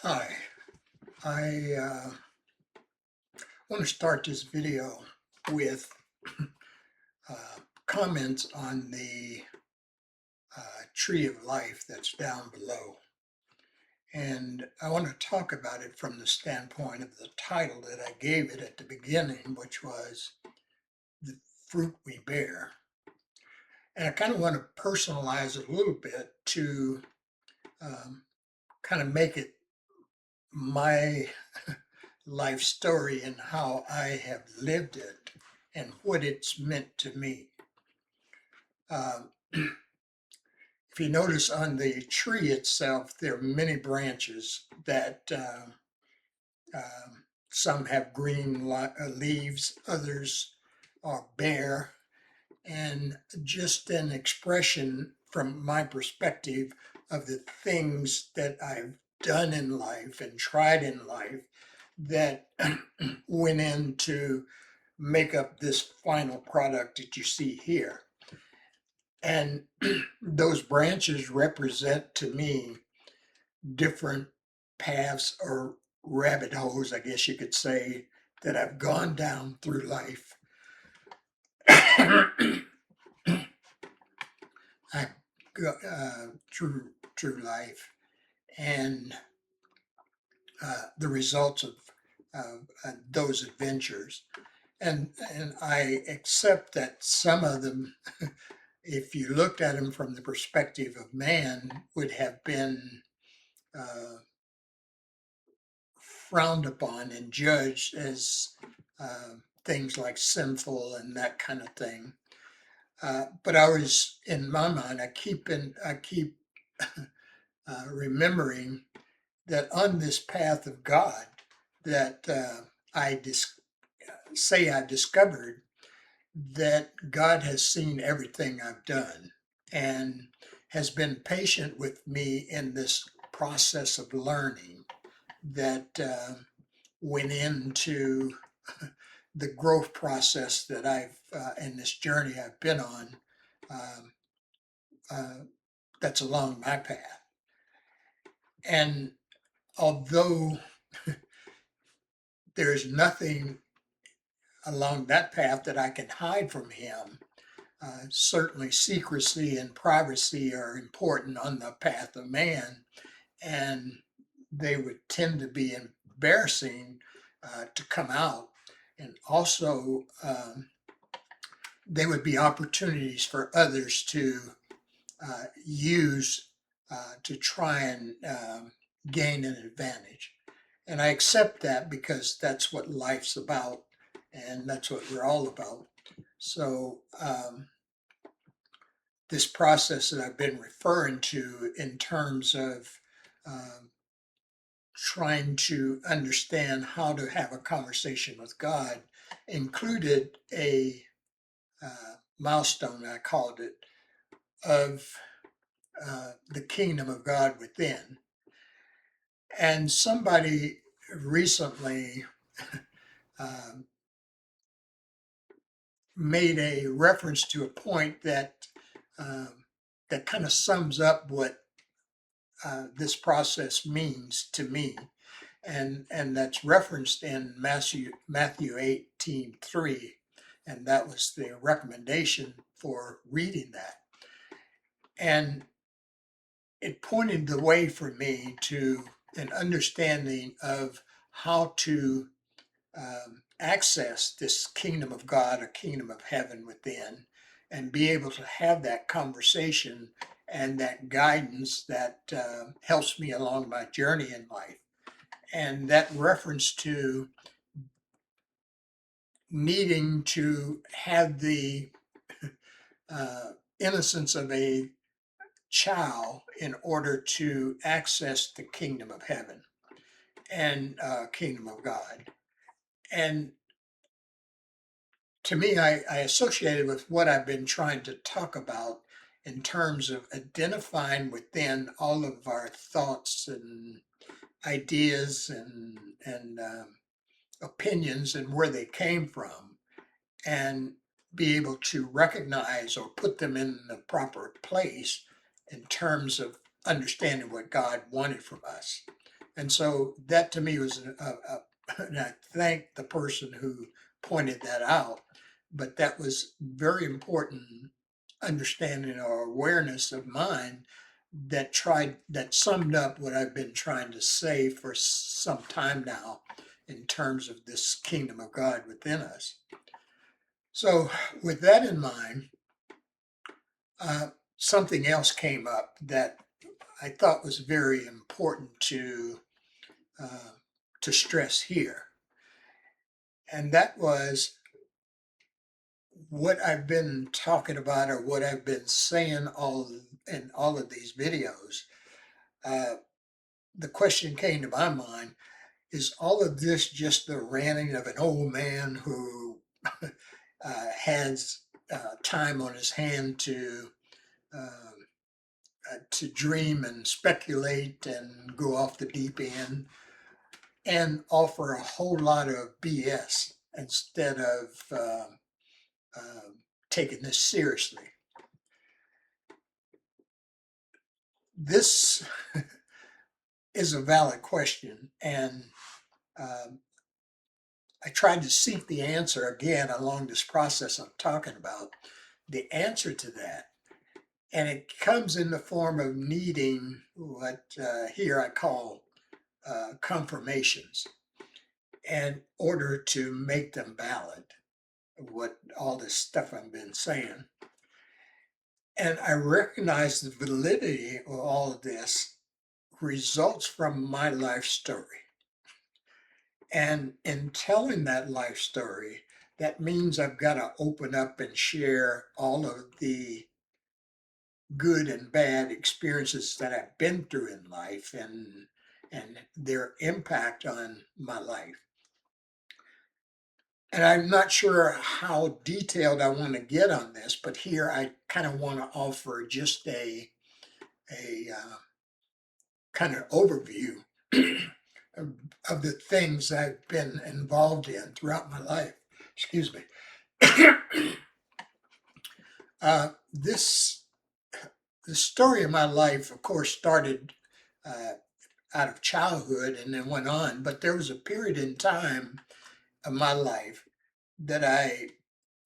Hi, I want to start this video with uh, comments on the tree of life that's down below. And I want to talk about it from the standpoint of the title that I gave it at the beginning, which was The Fruit We Bear. And I kind of want to personalize it a little bit to um, kind of make it my life story and how I have lived it and what it's meant to me. Um, if you notice on the tree itself, there are many branches that some have green leaves, others are bare, and just an expression from my perspective of the things that I've done in life and tried in life that went into make up this final product that you see here. And those branches represent to me different paths or rabbit holes, I guess you could say, that I've gone down through life. I go through life, and the results of those adventures. And I accept that some of them, if you looked at them from the perspective of man, would have been uh, frowned upon and judged as things like sinful and that kind of thing. But I was, in my mind, I keep remembering that on this path of God that say I discovered that God has seen everything I've done and has been patient with me in this process of learning that went into the growth process that I've in this journey I've been on um, uh, that's along my path. And although there's nothing along that path that I can hide from him, certainly secrecy and privacy are important on the path of man, and they would tend to be embarrassing to come out. And also, they would be opportunities for others to use to try and gain an advantage. And I accept that because that's what life's about, and that's what we're all about. So, this process that I've been referring to in terms of um, trying to understand how to have a conversation with God included a milestone, I called it, of the kingdom of God within. And somebody recently um, made a reference to a point that that kind of sums up what this process means to me, and that's referenced in Matthew 18:3, and that was the recommendation for reading that, and it pointed the way for me to an understanding of how to access this kingdom of God or kingdom of heaven within and be able to have that conversation and that guidance that helps me along my journey in life. And that reference to needing to have the uh, innocence of a child in order to access the kingdom of heaven and kingdom of God. And to me, I associate it with what I've been trying to talk about in terms of identifying within all of our thoughts and ideas and opinions and where they came from, and be able to recognize or put them in the proper place in terms of understanding what God wanted from us. And so that to me was and I thank the person who pointed that out, but that was very important understanding or awareness of mine that summed up what I've been trying to say for some time now in terms of this kingdom of God within us. So with that in mind, uh, something else came up that I thought was very important uh, to stress here, and that was what I've been talking about or what I've been saying in all of these videos. Uh, the question came to my mind: is all of this just the ranting of an old man who has time on his hand uh, to dream and speculate and go off the deep end and offer a whole lot of BS instead of uh, taking this seriously? This is a valid question, and um, I tried to seek the answer again along this process I'm talking about. The answer to that, and it comes in the form of needing what here I call confirmations in order to make them valid, what all this stuff I've been saying. And I recognize the validity of all of this results from my life story. And in telling that life story, that means I've got to open up and share all of the good and bad experiences that I've been through in life and their impact on my life. And I'm not sure how detailed I want to get on this, but here I kind of want to offer just a kind of overview of, of the things I've been involved in throughout my life. Excuse me. This the story of my life, of course, started uh, out of childhood and then went on. But there was a period in time of my life that I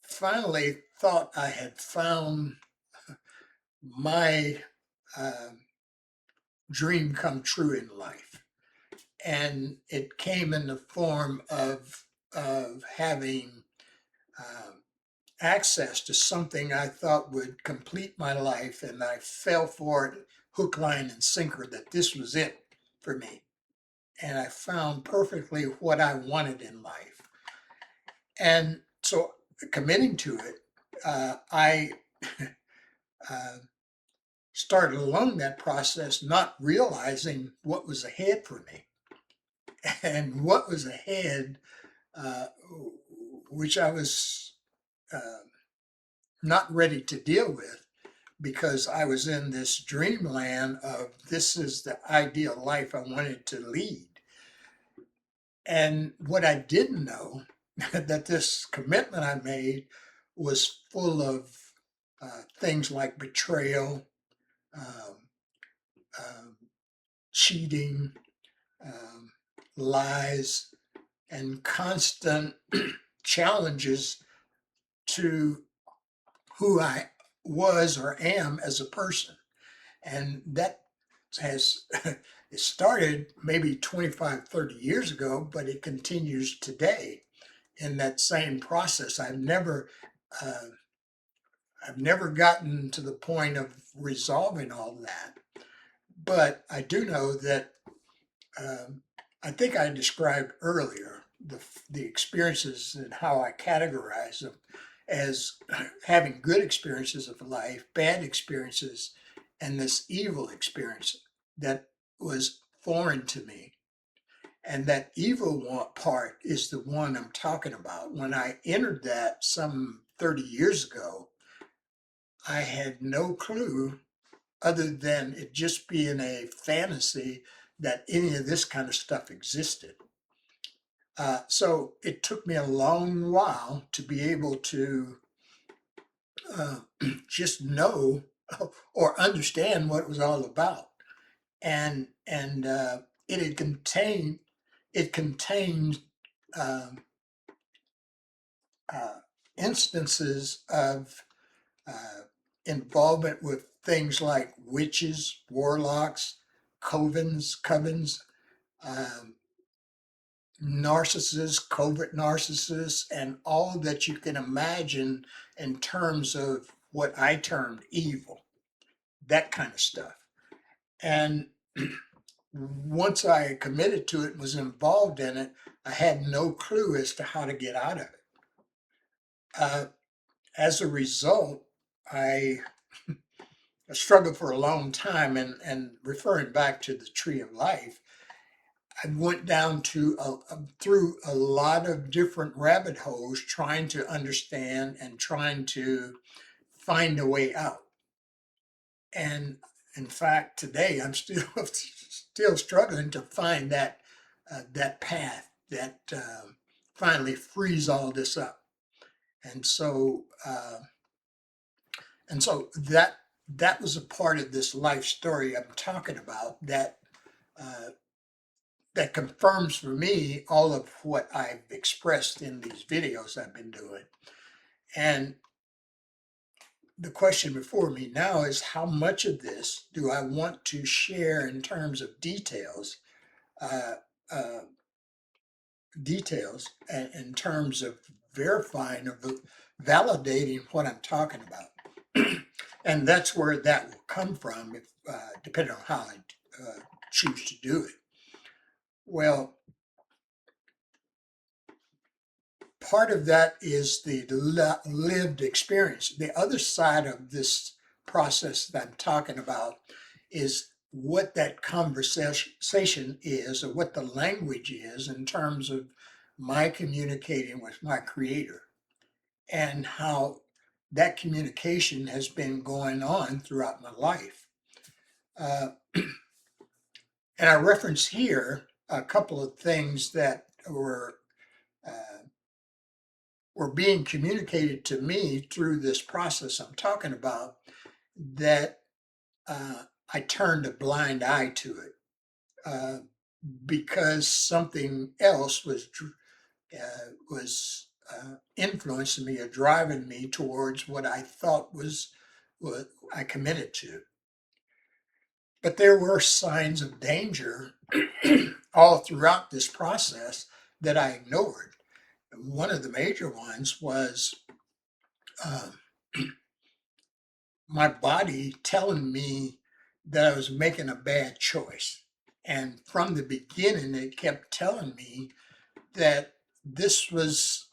finally thought I had found my uh, dream come true in life. And it came in the form of having um, access to something I thought would complete my life. And I fell for it hook, line, and sinker that this was it for me. And I found perfectly what I wanted in life. And so, committing to it, I uh, started along that process, not realizing what was ahead for me. And what was ahead, uh, which I was uh, not ready to deal with because I was in this dreamland of this is the ideal life I wanted to lead. And what I didn't know that this commitment I made was full of things like betrayal, um, um, cheating, um, lies, and constant challenges to who I was or am as a person. And that has it started maybe 25, 30 years ago, but it continues today in that same process. Uh, I've never gotten to the point of resolving all that, but I do know that um, I think I described earlier the experiences and how I categorize them as having good experiences of life, bad experiences, and this evil experience that was foreign to me. And that evil part is the one I'm talking about. When I entered that some 30 years ago, I had no clue other than it just being a fantasy that any of this kind of stuff existed. So it took me a long while to be able to uh, just know or understand what it was all about. And it had contained it contained um, uh, instances of uh, involvement with things like witches, warlocks, covens, um, narcissists, covert narcissists, and all that you can imagine in terms of what I termed evil, that kind of stuff. And once I committed to it and was involved in it, I had no clue as to how to get out of it. Uh, as a result, I struggled for a long time, and referring back to the tree of life, I went down to through a lot of different rabbit holes trying to understand and trying to find a way out. And in fact, today I'm still still struggling to find that path that finally frees all this up. And so that was a part of this life story I'm talking about uh, that confirms for me all of what I've expressed in these videos I've been doing. And the question before me now is, how much of this do I want to share in terms of uh, uh, details, and in terms of verifying or validating what I'm talking about. And that's where that will come from, if, depending on how I choose to do it. Well, part of that is the lived experience. The other side of this process that I'm talking about is what that conversation is, or what the language is in terms of my communicating with my creator, and how that communication has been going on throughout my life. Uh, and I reference here a couple of things that uh, were being communicated to me through this process I'm talking about, that I turned a blind eye to it uh, because something else was influencing me or driving me towards what I thought was what I committed to. But there were signs of danger all throughout this process that I ignored. One of the major ones was um, my body telling me that I was making a bad choice. And from the beginning, it kept telling me that this was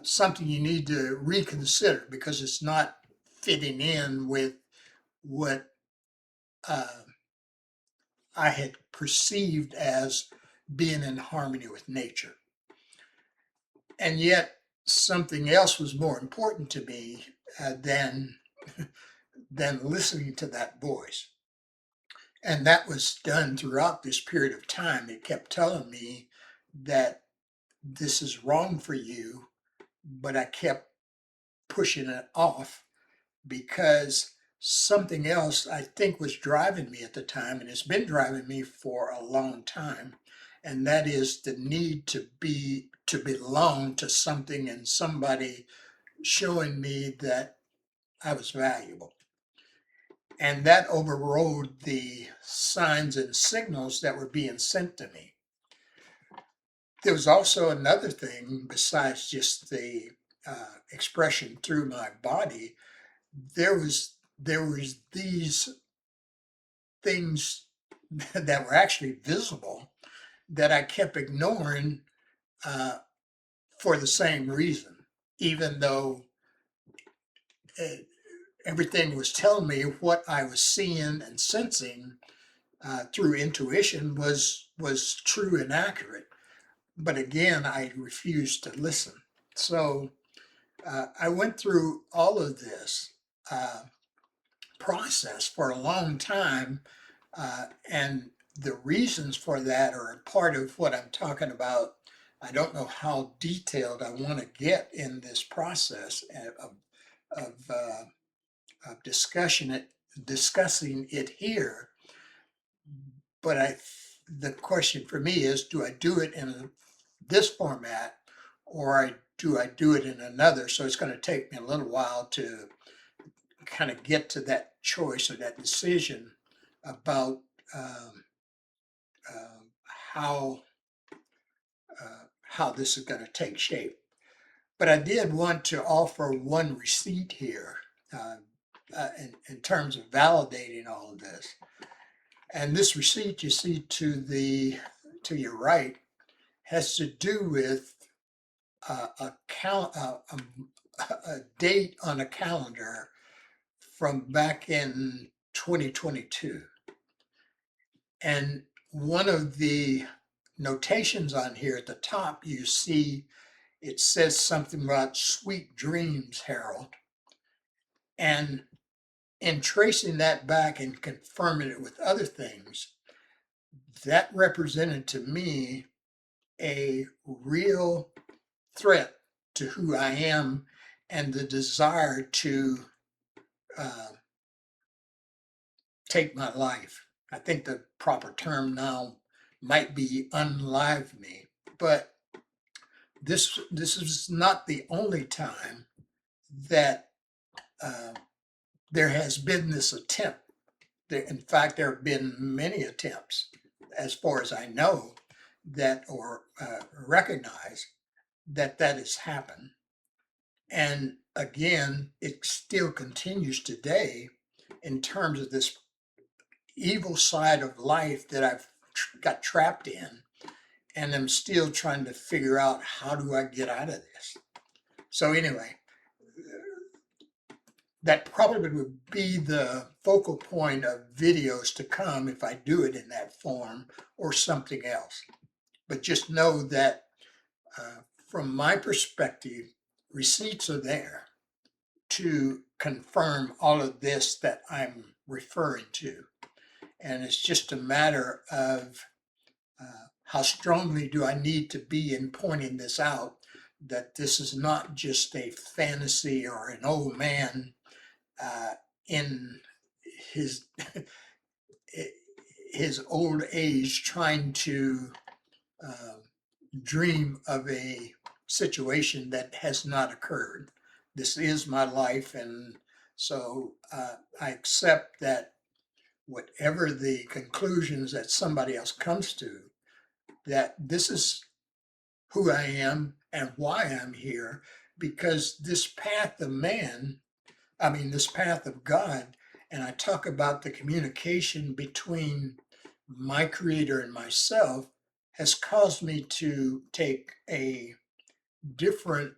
something you need to reconsider because it's not fitting in with what uh, I had perceived as being in harmony with nature. And yet, something else was more important to me than listening to that voice. And that was done throughout this period of time. It kept telling me that this is wrong for you, but I kept pushing it off because something else I think was driving me at the time, and it's been driving me for a long time, and that is the need to belong to something and somebody showing me that I was valuable. And that overrode the signs and signals that were being sent to me. There was also another thing besides just the expression through my body. There was these things that were actually visible that I kept ignoring uh, for the same reason, even though uh, everything was telling me what I was seeing and sensing through intuition was true and accurate. But again, I refused to listen. So I went through all of this uh, process for a long time, and the reasons for that are a part of what I'm talking about. I don't know how detailed I want to get in this process of discussing it here, but the question for me is, do I do it in this format, or do I do it in another? So it's going to take me a little while to kind of get to that choice or that decision about um, um, how how this is going to take shape. But I did want to offer one receipt here in terms of validating all of this. And this receipt you see to your right has to do with a date on a calendar from back in 2022. And one of the notations on here at the top, you see it says something about sweet dreams, Harold. And in tracing that back and confirming it with other things, that represented to me a real threat to who I am and the desire to uh, take my life. I think the proper term now might be unlive me, but this is not the only time that uh, there has been this attempt. In fact, there have been many attempts, as far as I know, that or recognize that that has happened. And again, it still continues today in terms of this evil side of life that I've got trapped in, and I'm still trying to figure out how do I get out of this. So anyway, that probably would be the focal point of videos to come if I do it in that form or something else. But just know that from my perspective, receipts are there to confirm all of this that I'm referring to. And it's just a matter of how strongly do I need to be in pointing this out, that this is not just a fantasy or an old man in his his old age trying to uh, dream of a situation that has not occurred. This is my life, and so I accept that whatever the conclusions that somebody else comes to, that this is who I am and why I'm here, because this path of man, this path of God, and I talk about the communication between my creator and myself, has caused me to take a different,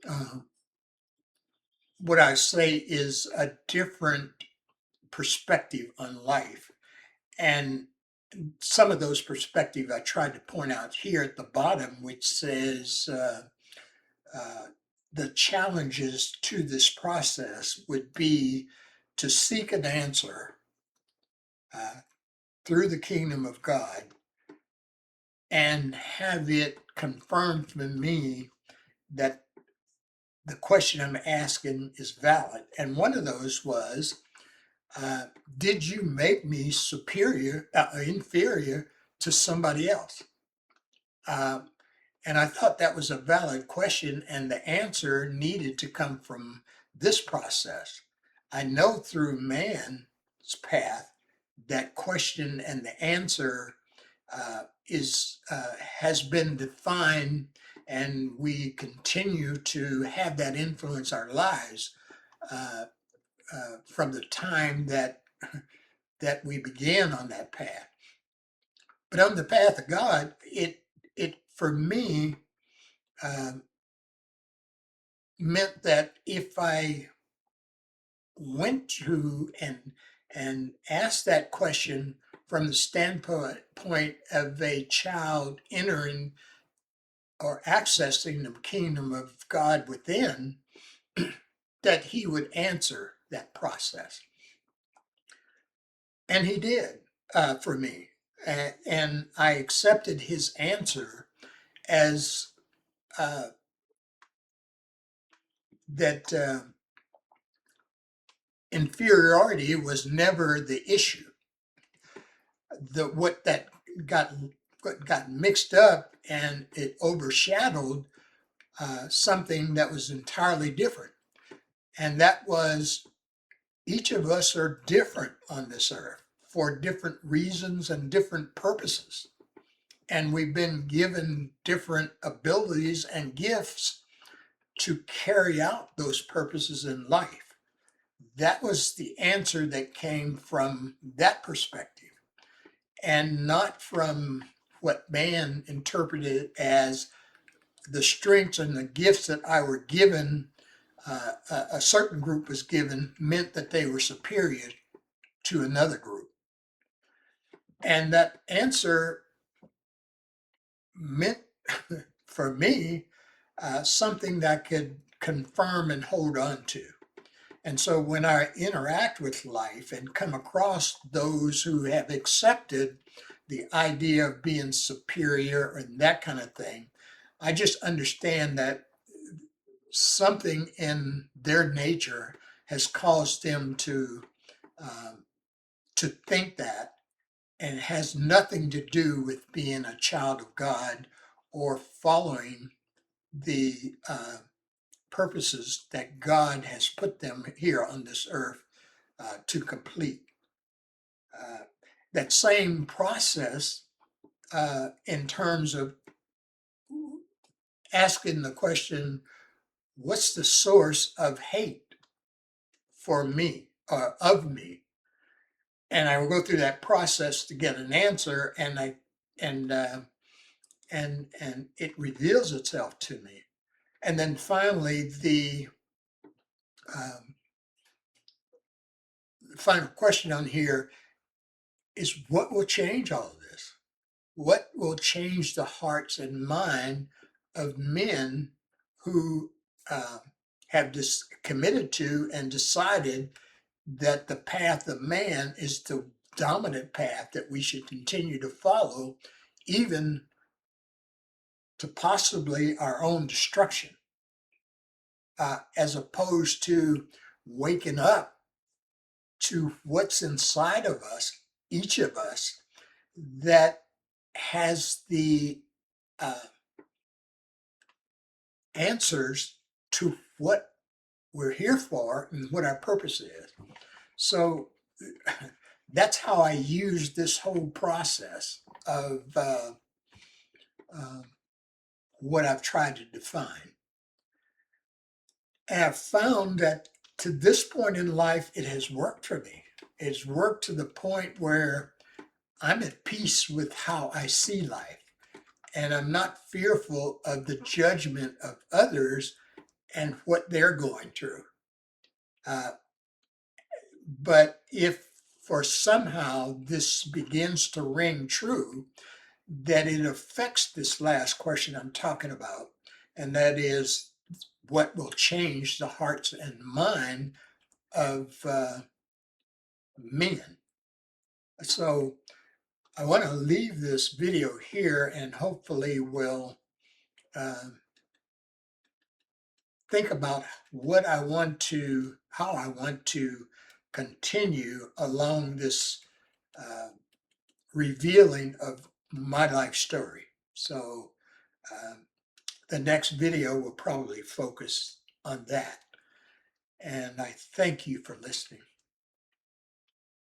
uh, what I say is a different perspective on life. And some of those perspectives I tried to point out here at the bottom, which says uh, the challenges to this process would be to seek an answer uh, through the kingdom of God and have it confirmed for me that the question I'm asking is valid. And one of those was, did you make me inferior to somebody else? And I thought that was a valid question, and the answer needed to come from this process. I know through man's path that question and the answer has been defined, and we continue to have that influence our lives uh, from the time that we began on that path. But on the path of God, it for me um, meant that if I went to and asked that question from the standpoint of a child entering or accessing the kingdom of God within, that he would answer that process. And he did for me. And I accepted his answer as that inferiority was never the issue. What that got mixed up and it overshadowed something that was entirely different. And that was each of us are different on this earth for different reasons and different purposes. And we've been given different abilities and gifts to carry out those purposes in life. That was the answer that came from that perspective, and not from what man interpreted as the strengths and the gifts that I were given, a certain group was given, meant that they were superior to another group. And that answer meant for me something that I could confirm and hold on to. And so when I interact with life and come across those who have accepted the idea of being superior and that kind of thing, I just understand that something in their nature has caused them to think that, and it has nothing to do with being a child of God or following the purposes that God has put them here on this earth to complete. That same process in terms of asking the question, what's the source of hate for me or of me? And I will go through that process to get an answer, and and it reveals itself to me. And then finally, the um, final question on here is, what will change all of this? What will change the hearts and mind of men who uh, have committed to and decided that the path of man is the dominant path that we should continue to follow, even to possibly our own destruction, as opposed to waking up to what's inside of us, each of us, that has the uh, answers to what we're here for and what our purpose is. So that's how I use this whole process of uh, what I've tried to define. And I've found that to this point in life, it has worked for me. It's worked to the point where I'm at peace with how I see life. And I'm not fearful of the judgment of others and what they're going through. Uh, but if for somehow this begins to ring true, that it affects this last question I'm talking about, and that is what will change the hearts and mind of men. So I want to leave this video here, and hopefully will uh, think about how I want to continue along this revealing of my life story. So the next video will probably focus on that. And I thank you for listening.